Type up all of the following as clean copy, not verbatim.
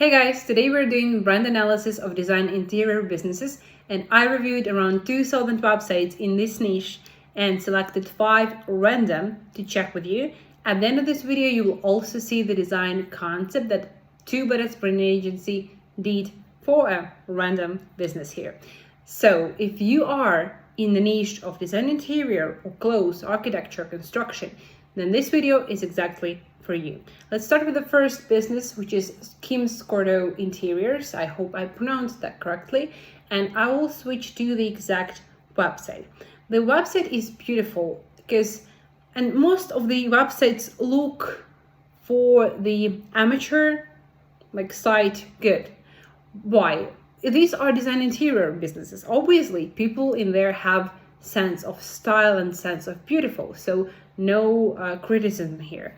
Hey guys, today we're doing brand analysis of design interior businesses, and I reviewed around 2,000 websites in this niche and selected 5 random to check with you. At the end of this video, you will also see the design concept that too.BADASS brand agency did for a random business here. So if you are in the niche of design interior or clothes, architecture, construction, then this video is exactly for you. Let's start with the first business, which is Scordo Interiors. I hope I pronounced that correctly. And I will switch to the exact website. The website is beautiful and most of the websites look for the amateur site good. Why? These are design interior businesses. Obviously, people in there have sense of style and sense of beautiful. So no criticism here.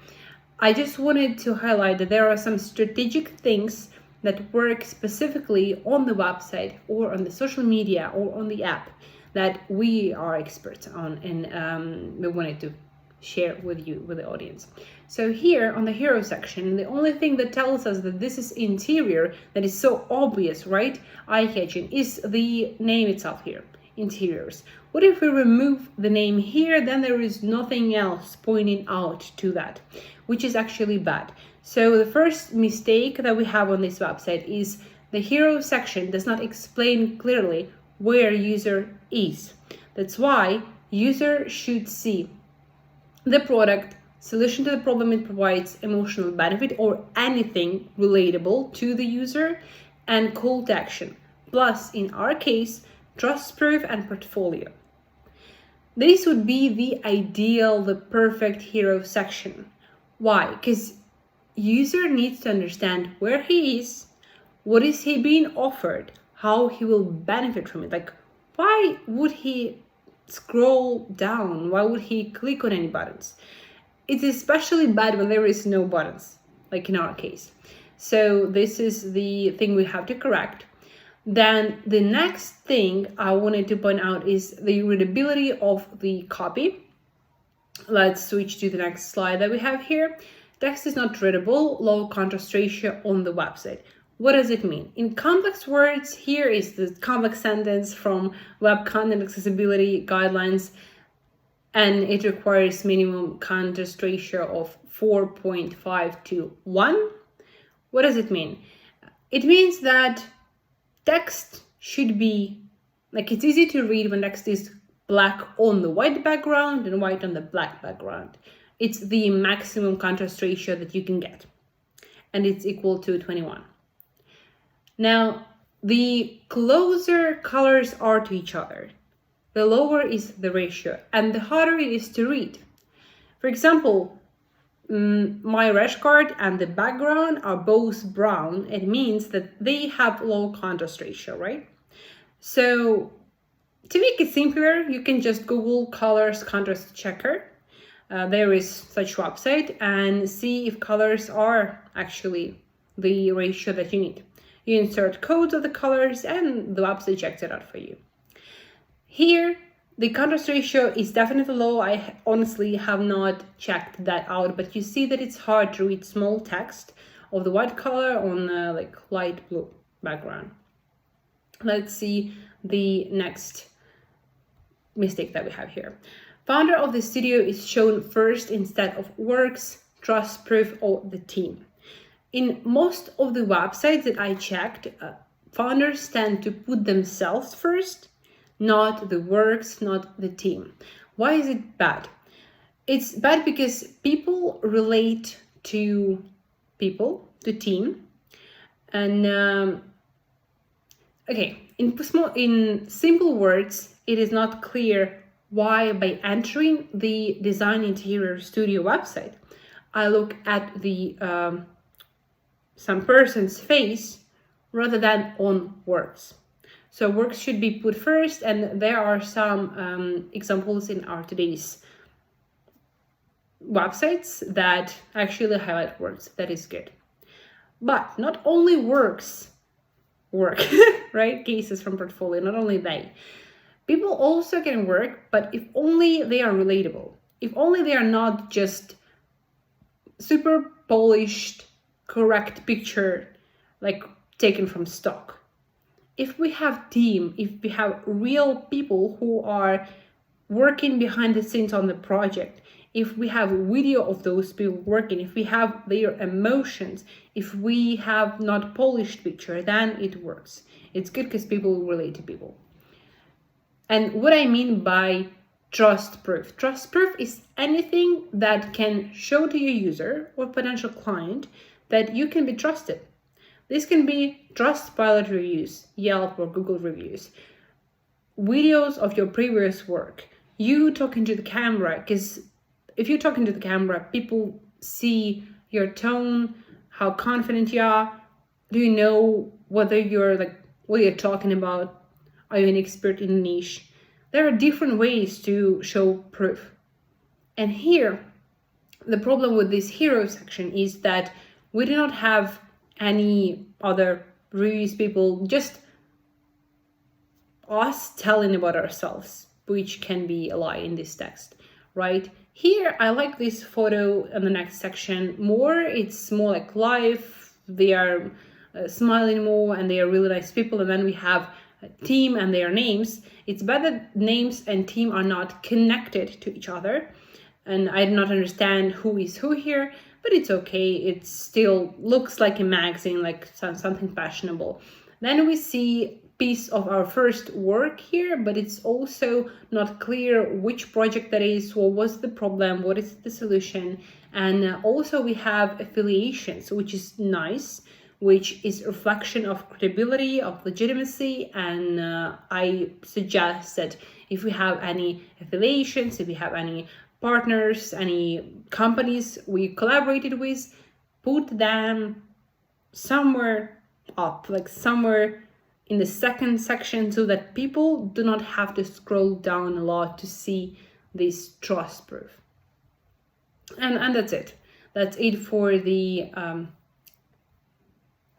I just wanted to highlight that there are some strategic things that work specifically on the website or on the social media or on the app that we are experts on, and we wanted to share with you, with the audience. So here on the hero section, the only thing that tells us that this is interior, that is so obvious, right? Eye-catching, is the name itself here, Interiors. What if we remove the name here? Then there is nothing else pointing out to that, which is actually bad. So the first mistake that we have on this website is the hero section does not explain clearly where user is. That's why user should see the product, solution to the problem it provides, emotional benefit, or anything relatable to the user, and call to action. Plus, in our case, trust proof and portfolio. This would be the ideal, the perfect hero section. Why? Because user needs to understand where he is, what is he being offered, how he will benefit from it. Why would he scroll down? Why would he click on any buttons? It's especially bad when there is no buttons, like in our case. So this is the thing we have to correct. Then the next thing I wanted to point out is the readability of the copy. Let's switch to the next slide that we have here. Text is not readable, low contrast ratio on the website. What does it mean? In complex words, here is the complex sentence from Web Content Accessibility Guidelines, and it requires minimum contrast ratio of 4.5 to 1. What does it mean? It means that text should be, it's easy to read when text is black on the white background and white on the black background. It's the maximum contrast ratio that you can get, and it's equal to 21. Now, the closer colors are to each other, the lower is the ratio, and the harder it is to read. For example, my rash card and the background are both brown. It means that they have low contrast ratio, right? So to make it simpler, you can just Google colors contrast checker. There is such website, and see if colors are actually the ratio that you need. You insert codes of the colors and the website checks it out for you. Here, the contrast ratio is definitely low. I honestly have not checked that out, but you see that it's hard to read small text of the white color on light blue background. Let's see the next mistake that we have here. Founder of the studio is shown first instead of works, trust proof, or the team. In most of the websites that I checked, founders tend to put themselves first, not the works, not the team. Why is it bad? It's bad because people relate to people, to team. And in simple words, it is not clear why by entering the Design Interior Studio website, I look at the some person's face rather than on works. So works should be put first, and there are some examples in our today's websites that actually highlight works. That is good. But not only works work, right? Cases from portfolio, not only they. People also can work, but if only they are relatable. If only they are not just super polished, correct picture like taken from stock. If we have team, if we have real people who are working behind the scenes on the project, if we have video of those people working, if we have their emotions, if we have not polished picture, then it works. It's good because people relate to people. And what I mean by trust proof. Trust proof is anything that can show to your user or potential client that you can be trusted. This can be Trustpilot reviews, Yelp or Google reviews, videos of your previous work, you talking to the camera, because if you're talking to the camera, people see your tone, how confident you are. Do you know whether you're like what you're talking about? Are you an expert in a niche? There are different ways to show proof. And here, the problem with this hero section is that we do not have any other reviews people, just us telling about ourselves, which can be a lie in this text, right? Here, I like this photo in the next section more. It's more like life. They are smiling more and they are really nice people. And then we have a team and their names. It's bad that names and team are not connected to each other. And I do not understand who is who here, but it's okay. It still looks like a magazine, like something fashionable. Then we see piece of our first work here, but it's also not clear which project that is, what was the problem, what is the solution. And also we have affiliations, which is nice, which is a reflection of credibility, of legitimacy. And I suggest that if we have any affiliations, if we have any partners, any companies we collaborated with, put them somewhere up, like somewhere in the second section, so that people do not have to scroll down a lot to see this trust proof. And that's it. That's it for the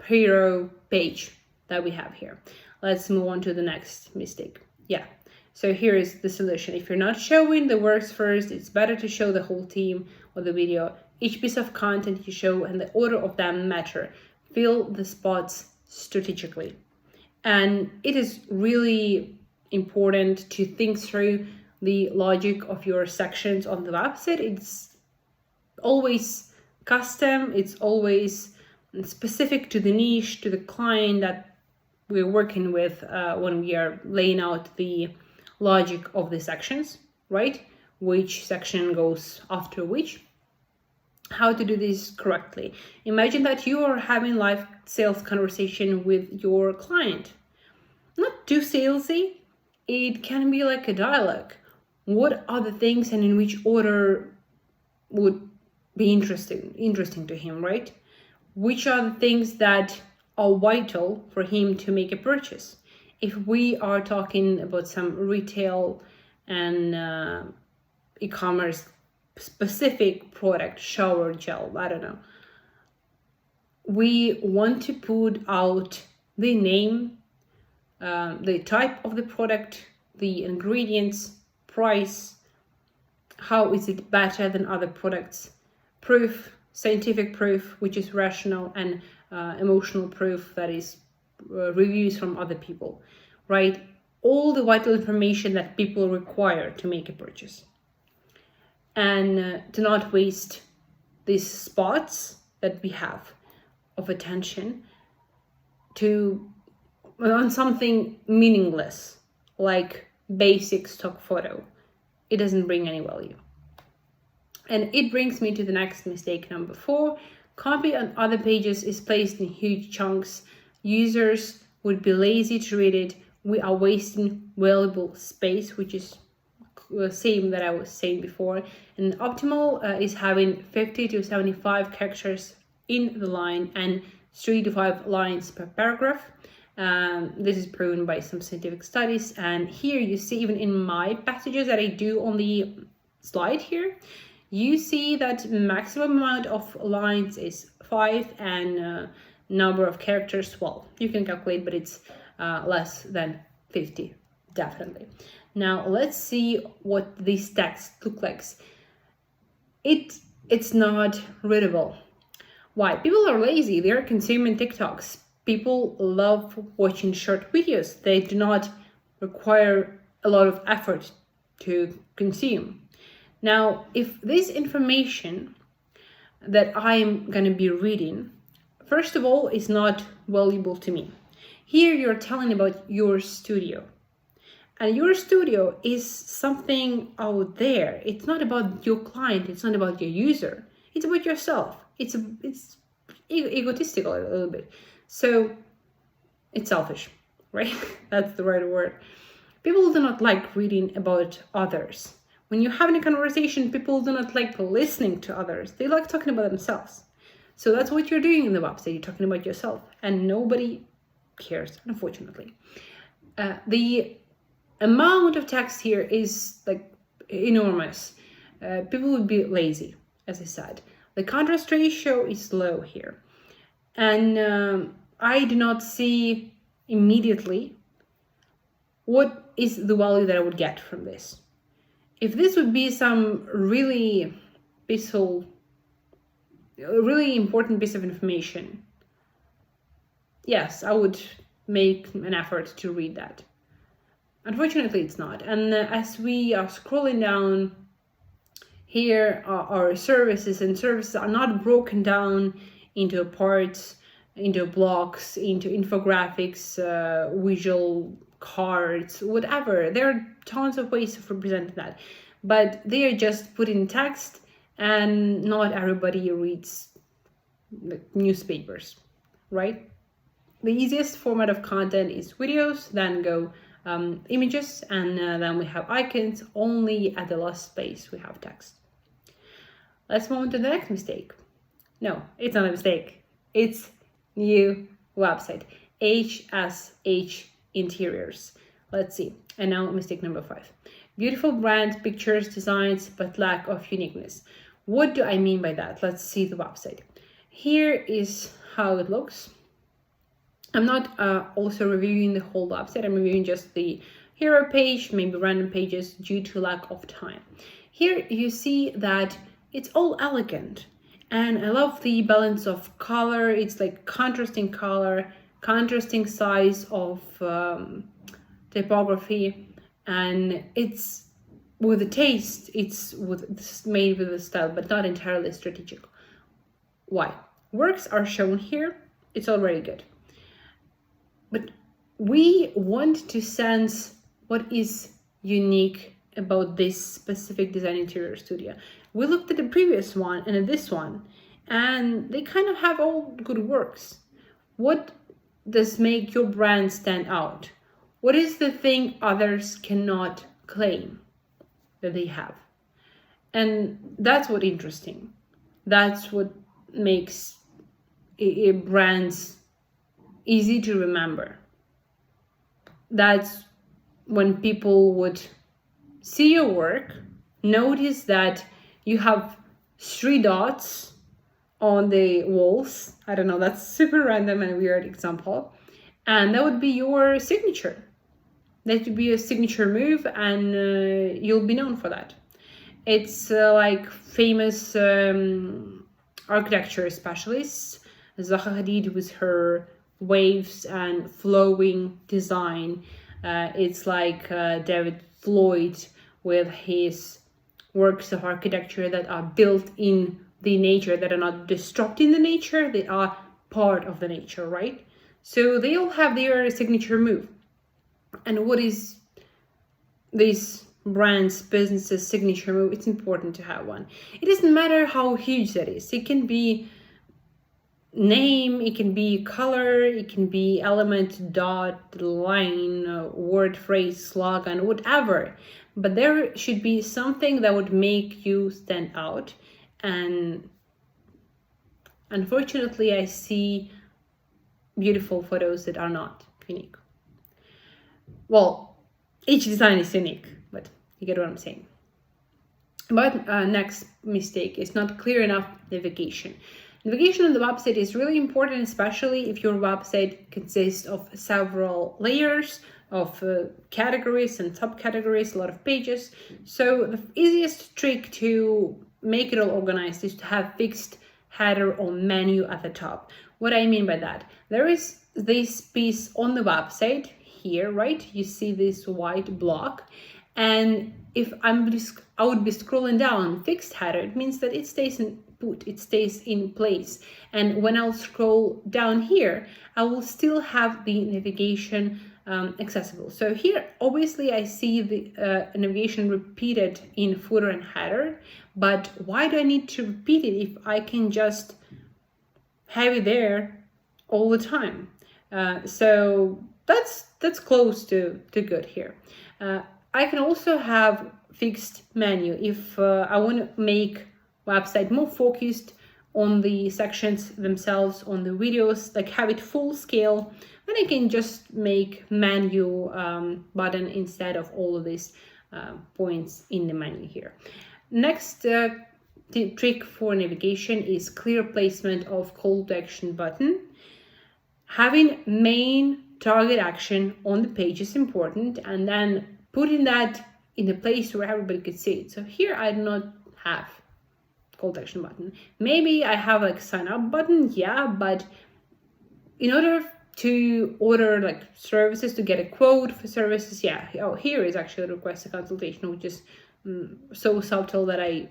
hero page that we have here. Let's move on to the next mistake. Yeah. So here is the solution. If you're not showing the works first, it's better to show the whole team or the video. Each piece of content you show and the order of them matter. Fill the spots strategically. And it is really important to think through the logic of your sections on the website. It's always custom. It's always specific to the niche, to the client that we're working with when we are laying out the logic of the sections, right? Which section goes after which. How to do this correctly. Imagine that you are having live sales conversation with your client. Not too salesy. It can be like a dialogue. What are the things and in which order would be interesting to him, right? Which are the things that are vital for him to make a purchase? If we are talking about some retail and e-commerce specific product, shower gel, I don't know, we want to put out the name, the type of the product, the ingredients, price, how is it better than other products, proof, scientific proof, which is rational, and emotional proof, that is reviews from other people, right? All the vital information that people require to make a purchase. And to not waste these spots that we have of attention on something meaningless, like basic stock photo. It doesn't bring any value. And it brings me to the next mistake, number 4. Copy on other pages is placed in huge chunks. Users would be lazy to read it. We are wasting valuable space, which is the same that I was saying before. And optimal is having 50 to 75 characters in the line and 3 to 5 lines per paragraph. This is proven by some scientific studies. And here you see, even in my passages that I do on the slide here, you see that maximum amount of lines is 5 and number of characters, well, you can calculate, but it's less than 50, definitely. Now let's see what this text looks like. It's not readable. Why? People are lazy. They're consuming TikToks. People love watching short videos. They do not require a lot of effort to consume. Now, if this information that I'm going to be reading, first of all, is not valuable to me. Here you're telling about your studio. And your studio is something out there. It's not about your client. It's not about your user. It's about yourself. It's egotistical a little bit. So it's selfish, right? That's the right word. People do not like reading about others. When you're having a conversation, people do not like listening to others. They like talking about themselves. So that's what you're doing in the website. You're talking about yourself, and nobody cares, unfortunately. The amount of text here is like enormous. People would be lazy, as I said. The contrast ratio is low here. And I do not see immediately what is the value that I would get from this. If this would be some really important piece of information, yes, I would make an effort to read that. Unfortunately, it's not. And as we are scrolling down here, our services are not broken down into parts, into blocks, into infographics, visual cards, whatever. There are tons of ways of representing that, but they are just put in text, and not everybody reads the newspapers, right? The easiest format of content is videos, then go images, and then we have icons. Only at the last space we have text. Let's move on to the next mistake. No, it's not a mistake. It's new website, HSH-Interiors. Let's see. And now mistake number 5. Beautiful brand, pictures, designs, but lack of uniqueness. What do I mean by that? Let's see the website. Here is how it looks. I'm not also reviewing the whole website. I'm reviewing just the hero page, maybe random pages due to lack of time. Here you see that it's all elegant. And I love the balance of color. It's like contrasting color, contrasting size of typography, and it's with a taste. It's made with a style, but not entirely strategic. Why? Works are shown here. It's already good. But we want to sense what is unique about this specific design interior studio. We looked at the previous one and at this one, and they kind of have all good works. What does make your brand stand out? What is the thing others cannot claim that they have? And that's what interesting. That's what makes a brands easy to remember. That's when people would see your work, notice that you have 3 dots on the walls. I don't know, that's super random and weird example. And that would be your signature. That would be a signature move, and you'll be known for that. It's like famous architecture specialists, Zaha Hadid with her waves and flowing design. It's like David Floyd with his works of architecture that are built in the nature, that are not disrupting the nature, they are part of the nature, right? So they all have their signature move. And what is this brand's business's signature move? It's important to have one. It doesn't matter how huge that is. It can be name, it can be color, it can be element, dot, line, word, phrase, slogan, whatever. But there should be something that would make you stand out. And unfortunately, I see beautiful photos that are not unique. Well, each design is unique, but you get what I'm saying. But next mistake is not clear enough navigation. Navigation on the website is really important, especially if your website consists of several layers of categories and subcategories, a lot of pages. So the easiest trick to make it all organized is to have fixed header or menu at the top. What I mean by that, there is this piece on the website here, right? You see this white block, and if I would be scrolling down fixed header, it means that it stays it stays in place. And when I'll scroll down here, I will still have the navigation accessible. So here, obviously, I see the navigation repeated in footer and header, but why do I need to repeat it if I can just have it there all the time? So that's close to good here. I can also have fixed menu if I want to make website more focused on the sections themselves, on the videos, like have it full scale. Then I can just make menu button instead of all of these points in the menu here. Next trick for navigation is clear placement of call to action button. Having main target action on the page is important, and then putting that in a place where everybody could see it. So here I do not have call to action button. Maybe I have like sign up button, yeah, but in order to order like services, to get a quote for services, yeah, oh, here is actually request a consultation, which is so subtle that I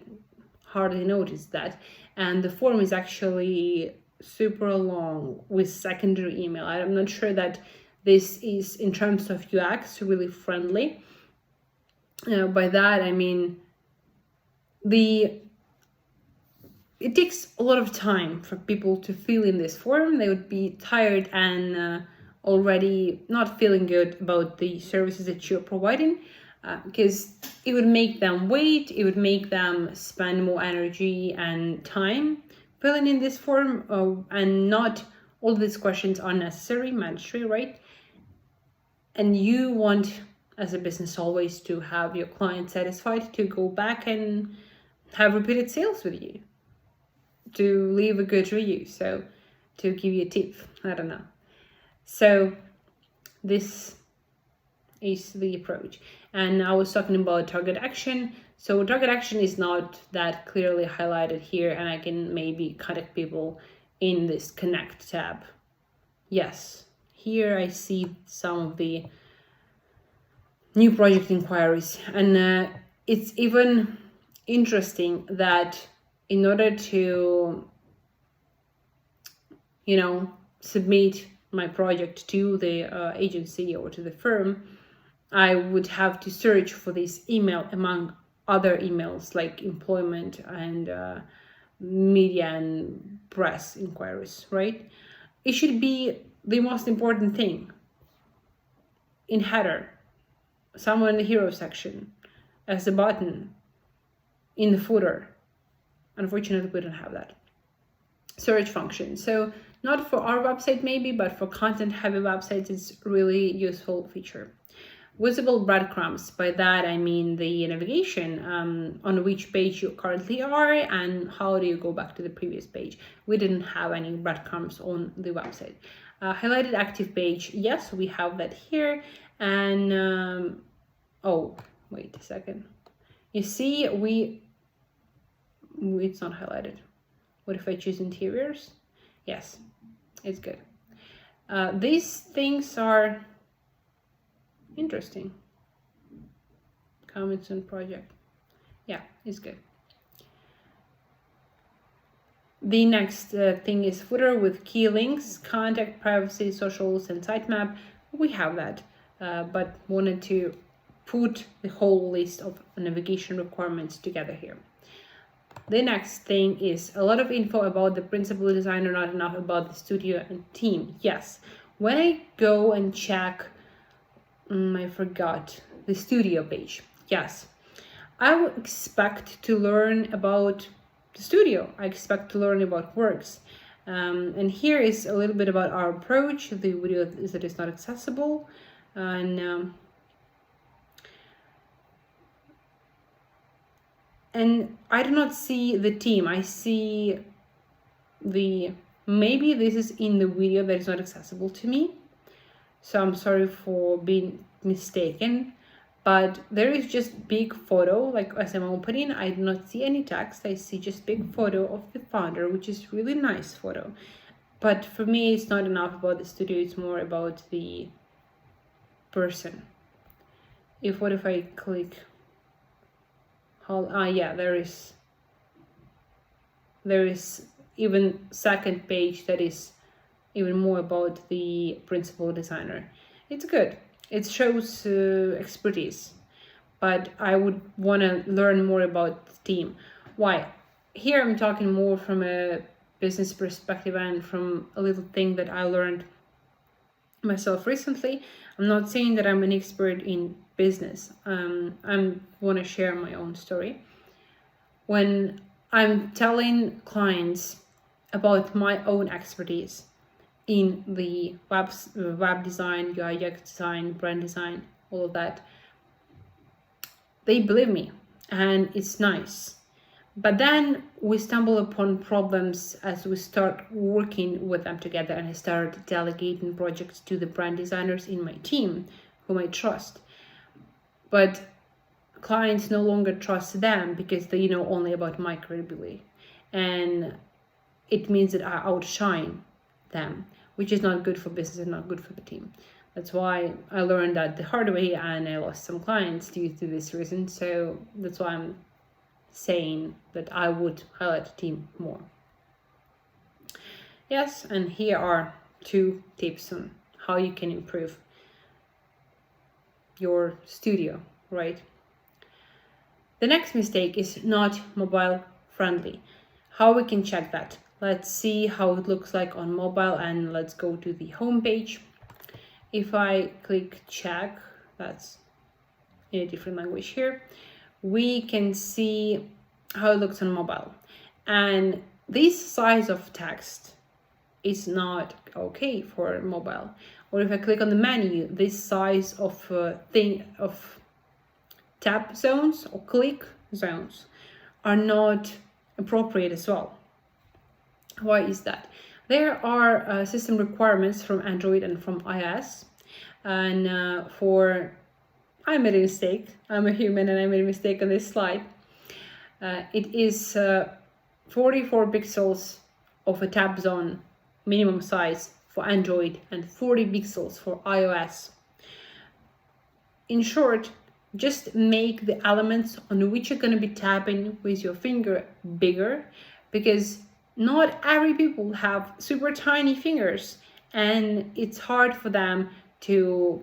hardly noticed that. And the form is actually super long with secondary email. I'm not sure that this is, in terms of UX, really friendly. By that I mean it takes a lot of time for people to fill in this form. They would be tired and already not feeling good about the services that you're providing, because it would make them wait, it would make them spend more energy and time filling in this form, and not all these questions are necessary, mandatory, right? And you want, as a business, always to have your client satisfied, to go back and have repeated sales with you, to leave a good review, so to give you a tip, I don't know. So this is the approach. And I was talking about target action. So target action is not that clearly highlighted here, and I can maybe contact people in this connect tab. Yes, here I see some of the new project inquiries, and it's even interesting that in order to, submit my project to the agency or to the firm, I would have to search for this email among other emails like employment and media and press inquiries, right? It should be the most important thing in header, somewhere in the hero section, as a button in the footer. Unfortunately, we don't have that. Search function. So not for our website maybe, but for content heavy websites, it's really useful feature. Visible breadcrumbs. By that I mean the navigation on which page you currently are and how do you go back to the previous page. We didn't have any breadcrumbs on the website. Highlighted active page. Yes, we have that here. And oh, wait a second. You see, it's not highlighted. What if I choose interiors? Yes, it's good. These things are interesting. Comments on project. Yeah, it's good. The next thing is footer with key links, contact, privacy, socials, and sitemap. We have that, but wanted to put the whole list of navigation requirements together here. The next thing is a lot of info about the principal designer, not enough about the studio and team. Yes, when I go and check, I forgot the studio page. Yes, I would expect to learn about the studio. I expect to learn about works. And here is a little bit about our approach. The video is that it's not accessible. And I do not see the team. I see maybe this is in the video that is not accessible to me. So I'm sorry for being mistaken, but there is just big photo, like as I'm opening, I do not see any text. I see just big photo of the founder, which is really nice photo. But for me, it's not enough about the studio, it's more about the person. What if I click, yeah, there is even second page that is even more about the principal designer. It's good. It shows expertise, but I would want to learn more about the team. Why? Here I'm talking more from a business perspective and from a little thing that I learned myself recently. I'm not saying that I'm an expert in business. I want to share my own story. When I'm telling clients about my own expertise in the web design, UI UX design, brand design, all of that, they believe me and it's nice. But then we stumble upon problems as we start working with them together, and I start delegating projects to the brand designers in my team whom I trust. But clients no longer trust them because they know only about my credibility, and it means that I outshine them, which is not good for business and not good for the team. That's why I learned that the hard way, and I lost some clients due to this reason. So that's why I'm saying that I would highlight the team more. Yes, and here are 2 tips on how you can improve your studio, right? The next mistake is not mobile friendly. How we can check that? Let's see how it looks like on mobile, and let's go to the home page. If I click check, that's in a different language here, we can see how it looks on mobile. And this size of text is not okay for mobile. Or if I click on the menu, this size of tap zones or click zones are not appropriate as well. Why is that? There are system requirements from Android and from iOS, and I made a mistake. I'm a human and I made a mistake on this slide. It is 44 pixels of a tab zone minimum size for Android and 40 pixels for iOS. In short, just make the elements on which you're going to be tapping with your finger bigger, because not every people have super tiny fingers and it's hard for them to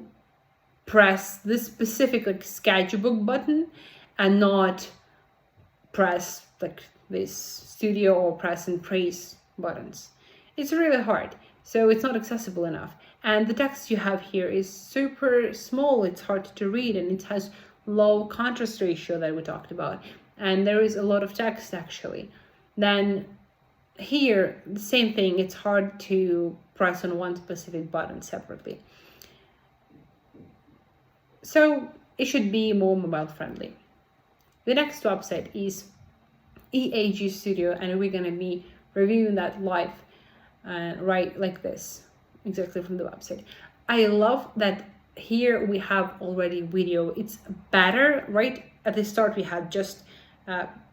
press this specific like sketchbook button and not press like this studio or press and praise buttons. It's really hard, so it's not accessible enough. And the text you have here is super small, it's hard to read, and it has low contrast ratio that we talked about, and there is a lot of text actually. Then here, the same thing, it's hard to press on one specific button separately. So it should be more mobile friendly. The next website is EAG Studio, and we're going to be reviewing that live right like this, exactly from the website. I love that here we have already video. It's better. Right at the start we had just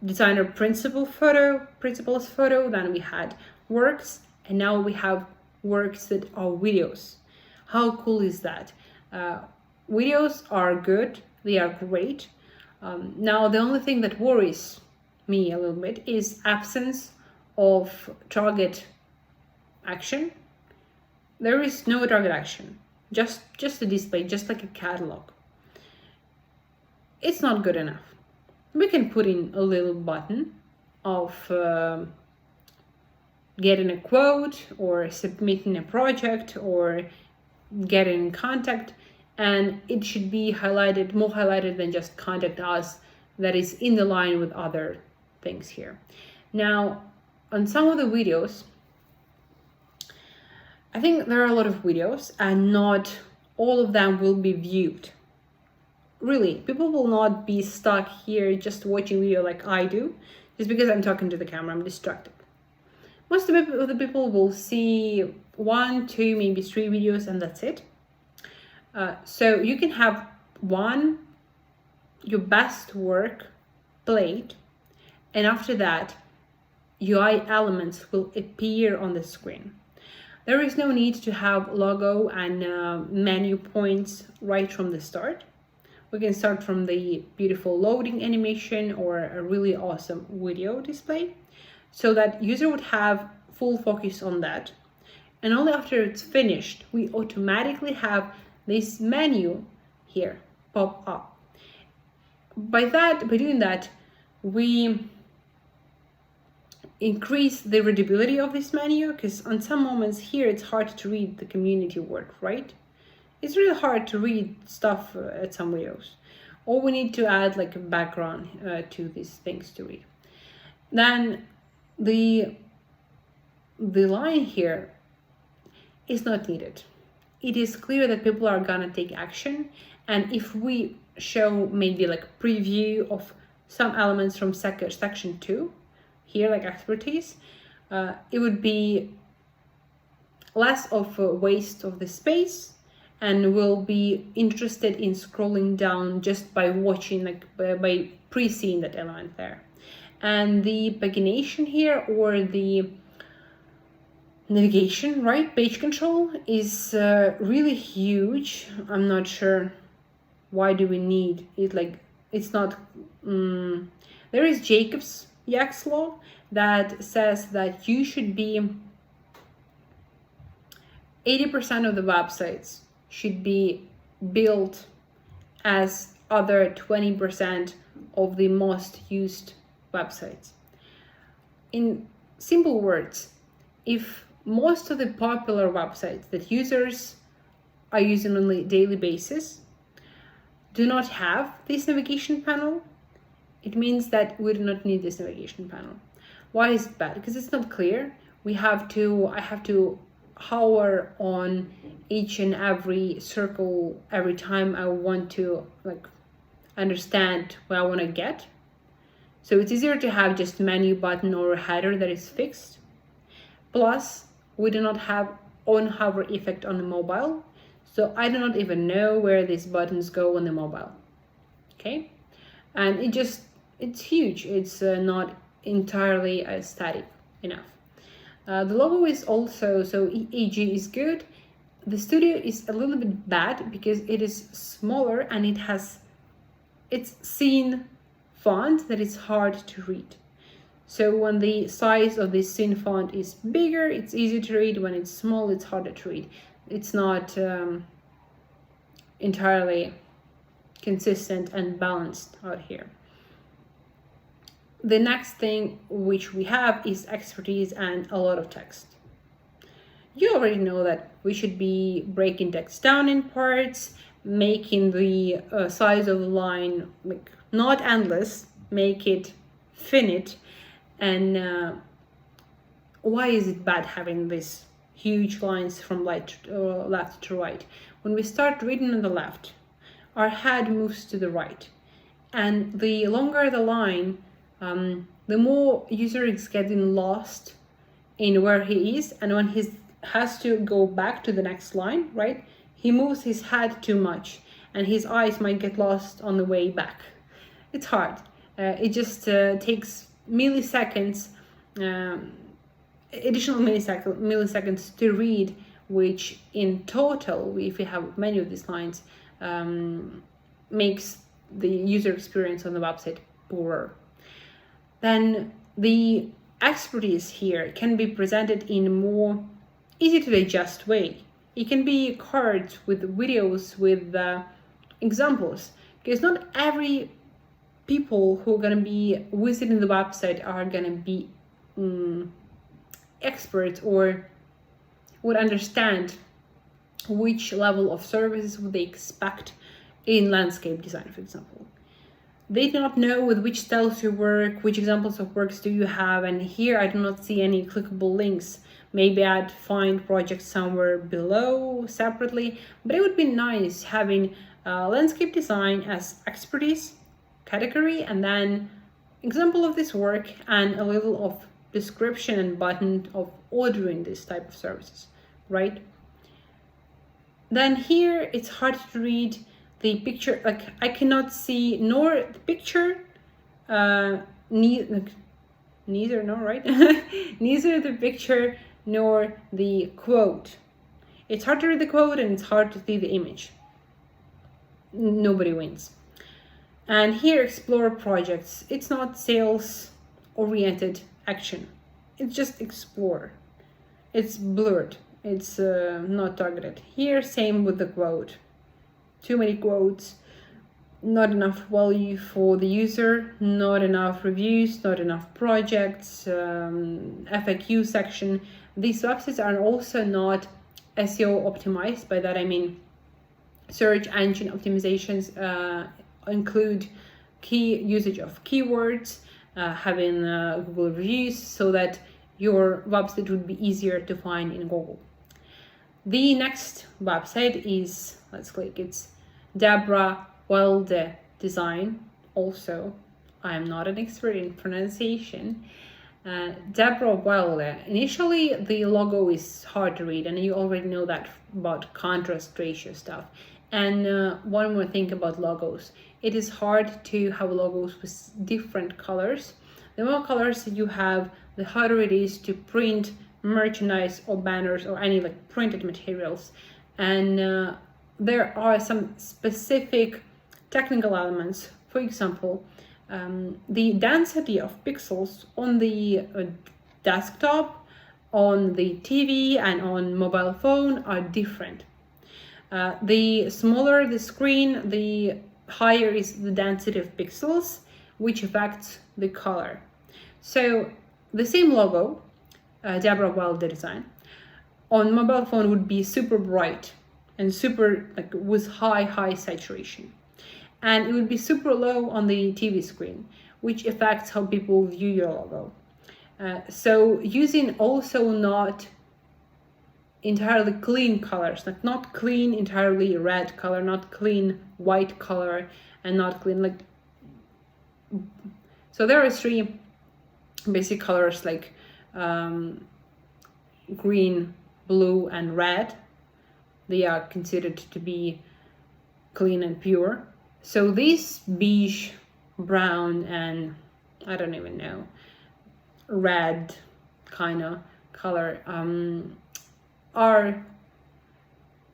designer principal's photo, then we had works, and now we have works that are videos. How cool is that? Videos are good, they are great. Now the only thing that worries me a little bit is absence of target action. There is no target action, just a display, just like a catalog. It's not good enough. We can put in a little button of getting a quote or submitting a project or getting in contact, and it should be highlighted, more highlighted than just contact us, that is in the line with other things here. Now, on some of the videos, I think there are a lot of videos and not all of them will be viewed. Really, people will not be stuck here just watching video like I do, just because I'm talking to the camera, I'm distracted. Most of the people will see 1, 2, maybe 3 videos, and that's it. So you can have your best work played, and after that, UI elements will appear on the screen. There is no need to have logo and menu points right from the start. We can start from the beautiful loading animation or a really awesome video display, so that user would have full focus on that. And only after it's finished, we automatically have this menu here pop up. By doing that, we increase the readability of this menu, because on some moments here it's hard to read the community work, right? It's really hard to read stuff at some videos, or we need to add like a background to these things to read. Then the line here is not needed. It is clear that people are gonna take action, and if we show maybe like preview of some elements from section 2 here, like expertise, it would be less of a waste of the space, and will be interested in scrolling down just by watching, like by pre-seeing that element there. And the pagination here, or the navigation, right, page control, is really huge. I'm not sure why do we need it. Like, it's not there is Jacob's Yax's law that says that you should be 80% of the websites should be built as other 20% of the most used websites. In simple words, if most of the popular websites that users are using on a daily basis do not have this navigation panel, it means that we do not need this navigation panel. Why is it bad? Because it's not clear. I have to hover on each and every circle every time I want to like understand where I want to get. So it's easier to have just menu button or a header that is fixed. Plus, we do not have on hover effect on the mobile, so I do not even know where these buttons go on the mobile. Okay, and it's huge. It's not entirely static enough. The logo is also, so EAG is good. The Studio is a little bit bad because it is smaller and it's thin font that is hard to read. So when the size of this thin font is bigger, it's easy to read. When it's small, it's harder to read. It's not entirely consistent and balanced out here. The next thing which we have is expertise and a lot of text. You already know that we should be breaking text down in parts, making the size of the line like not endless, make it finite. And why is it bad having these huge lines from left to right? When we start reading on the left, our head moves to the right, and the longer the line, the more user is getting lost in where he is, and when he has to go back to the next line, right, he moves his head too much and his eyes might get lost on the way back. It's hard. It just takes milliseconds, additional milliseconds to read, which in total, if we have many of these lines, makes the user experience on the website poorer. Then the expertise here can be presented in a more easy to digest way. It can be cards with videos with examples, because not every people who are going to be visiting the website are going to be experts or would understand which level of services would they expect in landscape design, for example. They do not know with which styles you work, which examples of works do you have, and here I do not see any clickable links. Maybe I'd find projects somewhere below separately, but it would be nice having landscape design as expertise category, and then example of this work and a little of description and button of ordering this type of services, right? Then here it's hard to read the picture, like I cannot see nor the picture, neither the picture nor the quote. It's hard to read the quote and it's hard to see the image. Nobody wins. And here, explore projects. It's not sales oriented action. It's just explore. It's blurred. It's not targeted. Here, same with the quote. Too many quotes, not enough value for the user, not enough reviews, not enough projects, FAQ section. These websites are also not SEO optimized. By that I mean search engine optimizations include key usage of keywords, having Google reviews, so that your website would be easier to find in Google. The next website is, let's click, it's Debra, Wilde design. Also, I am not an expert in pronunciation. Debra Wilde. Initially, the logo is hard to read, and you already know that about contrast ratio stuff. And one more thing about logos. It is hard to have logos with different colors. The more colors you have, the harder it is to print merchandise or banners or any like printed materials. And there are some specific technical elements. For example, the density of pixels on the desktop, on the TV, and on mobile phone are different. The smaller the screen, the higher is the density of pixels, which affects the color. So the same logo, Debra Wilde design, on mobile phone would be super bright and super like with high saturation, and it would be super low on the TV screen, which affects how people view your logo. So using also not entirely clean colors, like not clean entirely red color, not clean white color, and not clean like, so there are three basic colors like green, blue, and red. They are considered to be clean and pure. So this beige, brown, and I don't even know, red kind of color are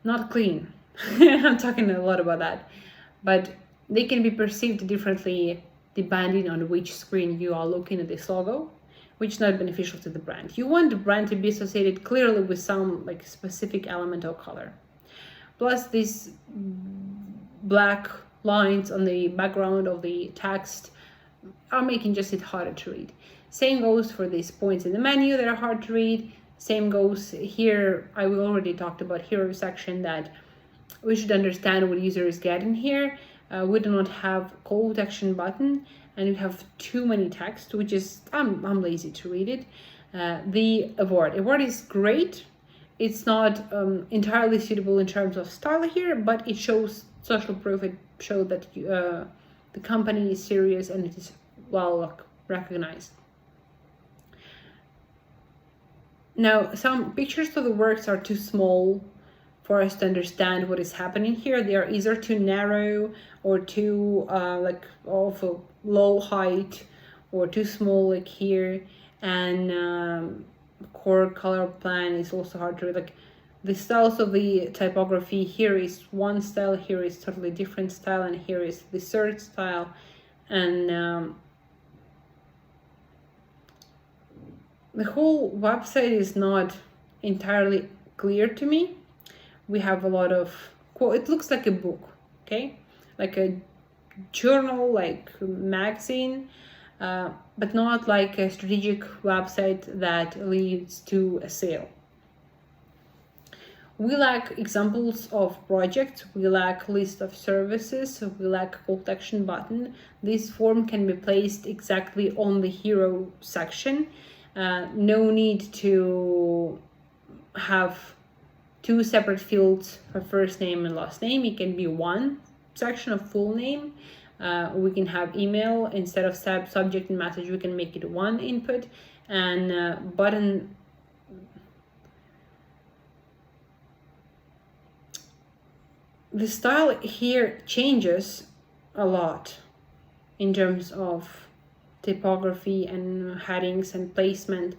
not clean. I'm talking a lot about that, but they can be perceived differently depending on which screen you are looking at this logo, which is not beneficial to the brand. You want the brand to be associated clearly with some like specific element or color. Plus these black lines on the background of the text are making just it harder to read. Same goes for these points in the menu that are hard to read. Same goes here. I already talked about hero section, that we should understand what user is getting here. We do not have call to action button, and we have too many text, which is, I'm lazy to read it. The award is great. It's not entirely suitable in terms of style here, but it shows social proof. It shows that the company is serious and it is well recognized. Now, some pictures of the works are too small for us to understand what is happening here. They are either too narrow or too like of a low height, or too small like here. And core color plan is also hard to read. Like the styles of the typography, here is one style, here is totally different style, and here is the third style. And the whole website is not entirely clear to me. We have a lot of, it looks like a book, okay? Like a journal, like a magazine, but not like a strategic website that leads to a sale. We lack examples of projects, we lack list of services, we lack call to action button. This form can be placed exactly on the hero section. No need to have two separate fields for first name and last name. It can be one section of full name. We can have email instead of subject and message. We can make it one input, and button. The style here changes a lot in terms of typography and headings and placement.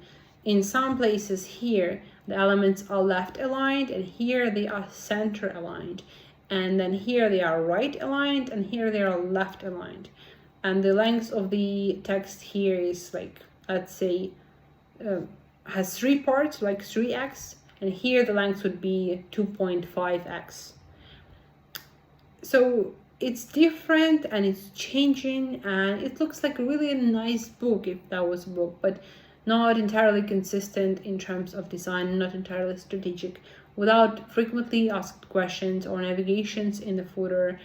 in some places here, the elements are left aligned, and here they are center aligned. And then here they are right aligned, and here they are left aligned. And the length of the text here is like, let's say, has 3 parts, like 3x, and here the length would be 2.5x. So it's different and it's changing, and it looks like a really nice book if that was a book, but not entirely consistent in terms of design, not entirely strategic, without frequently asked questions or navigations in the footer,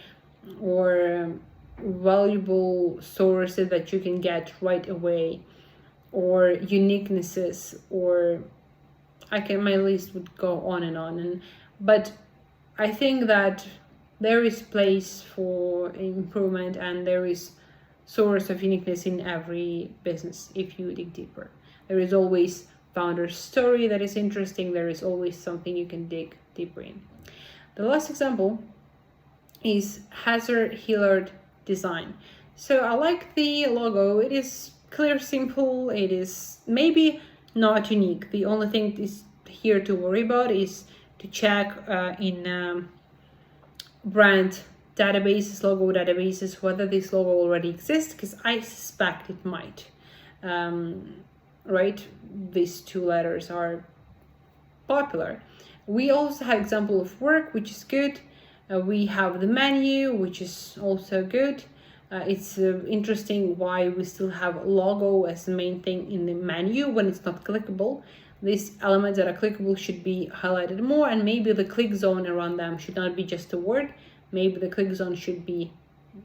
or valuable sources that you can get right away, or uniquenesses, or my list would go on and on. But I think that there is place for improvement, and there is source of uniqueness in every business if you dig deeper. There is always founder's story that is interesting. There is always something you can dig deeper in. The last example is Hillard design. So I like the logo. It is clear, simple. It is maybe not unique. The only thing is here to worry about is to check in brand databases, logo databases, whether this logo already exists, because I suspect it might. Right, these 2 letters are popular. We also have example of work, which is good. We have the menu, which is also good. It's interesting why we still have logo as the main thing in the menu when it's not clickable. These elements that are clickable should be highlighted more, and maybe the click zone around them should not be just a word. Maybe the click zone should be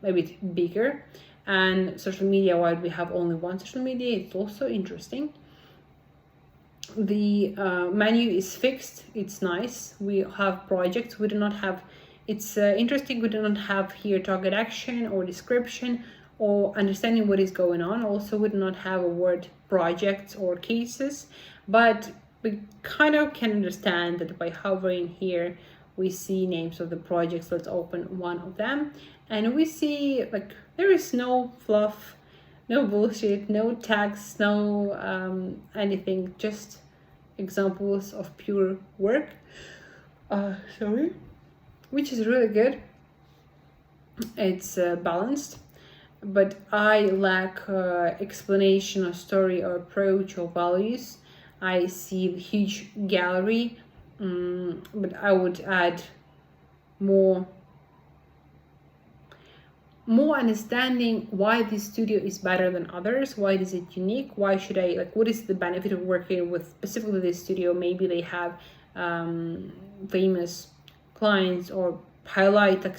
a bit bigger. And social media, while we have only one social media, it's also interesting. The menu is fixed. It's nice. We have projects. We do not have, it's interesting, we do not have here target action or description or understanding what is going on. Also, we do not have a word projects or cases, but we kind of can understand that by hovering here, we see names of the projects. Let's open one of them, and we see like there is no fluff, no bullshit, no tags, no anything, just examples of pure work. Which is really good. It's balanced, but I lack explanation or story or approach or values. I see the huge gallery, but I would add more understanding why this studio is better than others. Why is it unique? Why should I, like, what is the benefit of working with specifically this studio? Maybe they have famous clients, or highlight like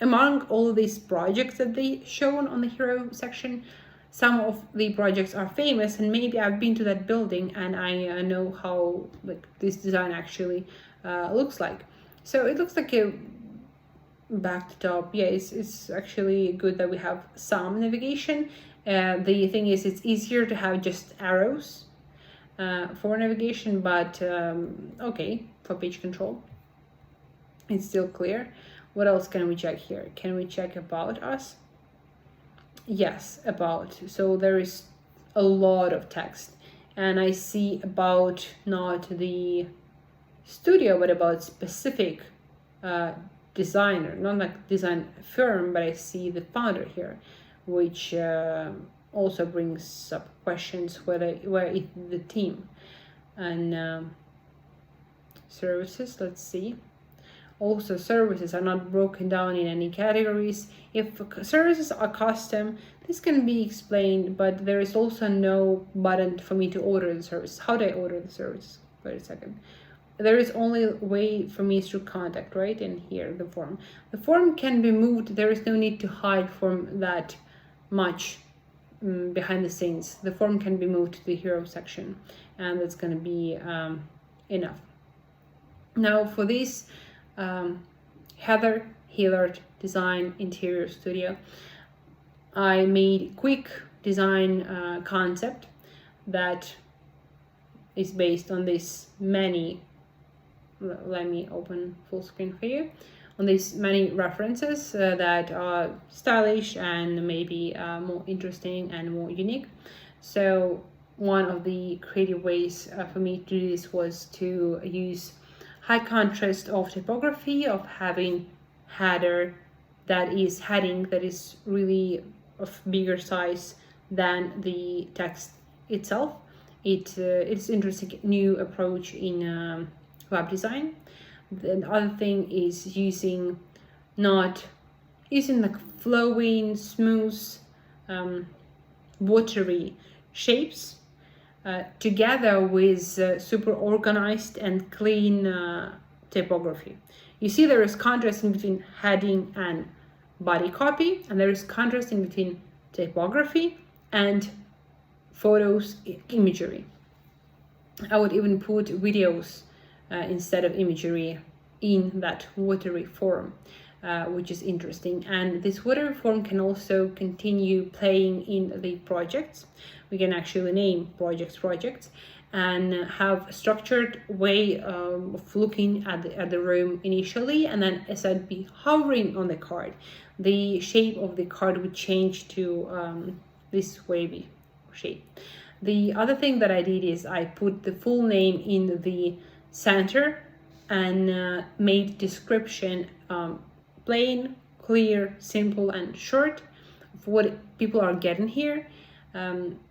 among all of these projects that they shown on the hero section, some of the projects are famous, and maybe I've been to that building and I know how like this design actually looks like. So it looks like a back to top. Yeah, it's actually good that we have some navigation. The thing is, it's easier to have just arrows for navigation, but okay, for page control it's still clear. What else can we check here? Can we check about us? Yes, about. So there is a lot of text, and I see about not the studio, but about specific designer, not like design firm, but I see the founder here, which also brings up questions where is the team. And services, let's see. Also, services are not broken down in any categories. If services are custom, this can be explained, but there is also no button for me to order the service. How do I order the service? Wait a second. There is only way for me through contact, right? And here, the form. The form can be moved. There is no need to hide from that much behind the scenes. The form can be moved to the hero section, and that's going to be enough. Now for this Hillard Design Interior Studio, I made quick design concept that is based on this many, let me open full screen for you, on these many references that are stylish and maybe more interesting and more unique. So one of the creative ways for me to do this was to use high contrast of typography, of having heading that is really of bigger size than the text itself. It's interesting new approach in web design. The other thing is not using like flowing, smooth, watery shapes together with super organized and clean typography. You see there is contrast in between heading and body copy, and there is contrast in between typography and photos imagery. I would even put videos instead of imagery in that watery form, which is interesting. And this watery form can also continue playing in the projects. We can actually name projects and have a structured way of looking at the room initially, and then as I'd be hovering on the card, the shape of the card would change to this wavy shape. The other thing that I did is I put the full name in the center and made description plain, clear, simple, and short of what people are getting here.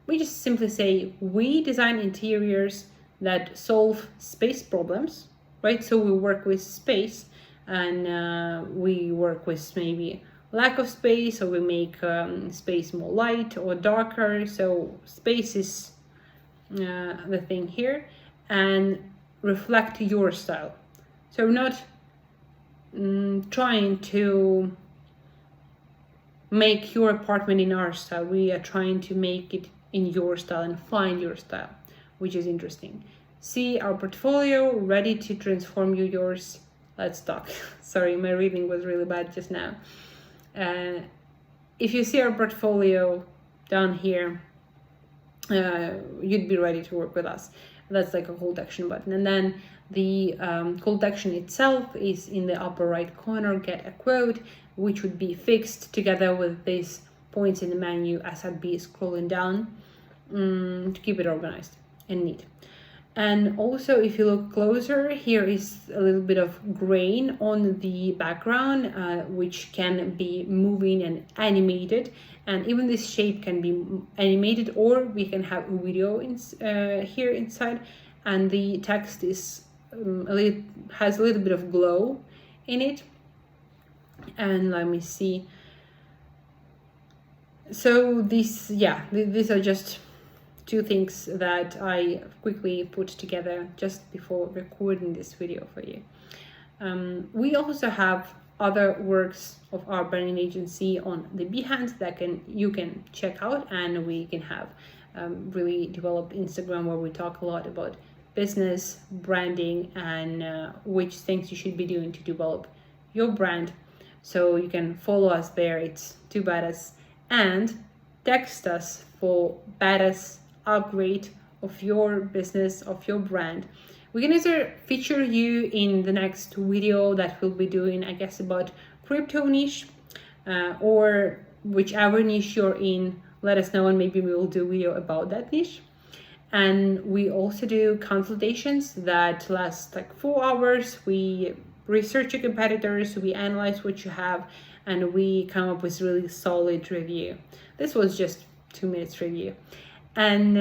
We just simply say we design interiors that solve space problems, right? So we work with space, and we work with maybe lack of space, or we make space more light or darker. So space is the thing here, and reflect your style. So we're not trying to make your apartment in our style. We are trying to make it in your style and find your style, which is interesting. See our portfolio, ready to transform yours. Let's talk. Sorry, my reading was really bad just now. If you see our portfolio down here, you'd be ready to work with us. That's like a call to action button. And then the call to action itself is in the upper right corner, get a quote, which would be fixed together with these points in the menu as I'd be scrolling down to keep it organized and neat. And also, if you look closer, here is a little bit of grain on the background, which can be moving and animated. And even this shape can be animated, or we can have a video here inside. And the text is has a little bit of glow in it. And let me see. So these are just two things that I quickly put together just before recording this video for you. We also have other works of our branding agency on the Behance that you can check out, and we can have really developed Instagram where we talk a lot about business, branding, and which things you should be doing to develop your brand. So you can follow us there. It's too.BADASS, and text us for badass upgrade of your business, of your brand. We can either feature you in the next video that we'll be doing, I guess, about crypto niche, or whichever niche you're in, let us know, and maybe we will do a video about that niche. And we also do consultations that last like 4 hours. We research your competitors, we analyze what you have, and we come up with really solid review. This was just 2 minutes review. And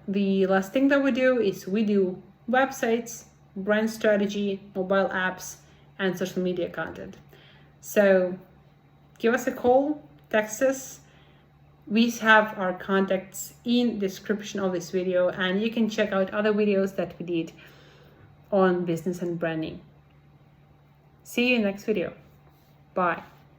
the last thing that we do is we do websites, brand strategy, mobile apps, and social media content. So give us a call, text us. We have our contacts in the description of this video, and you can check out other videos that we did on business and branding. See you in the next video. Bye.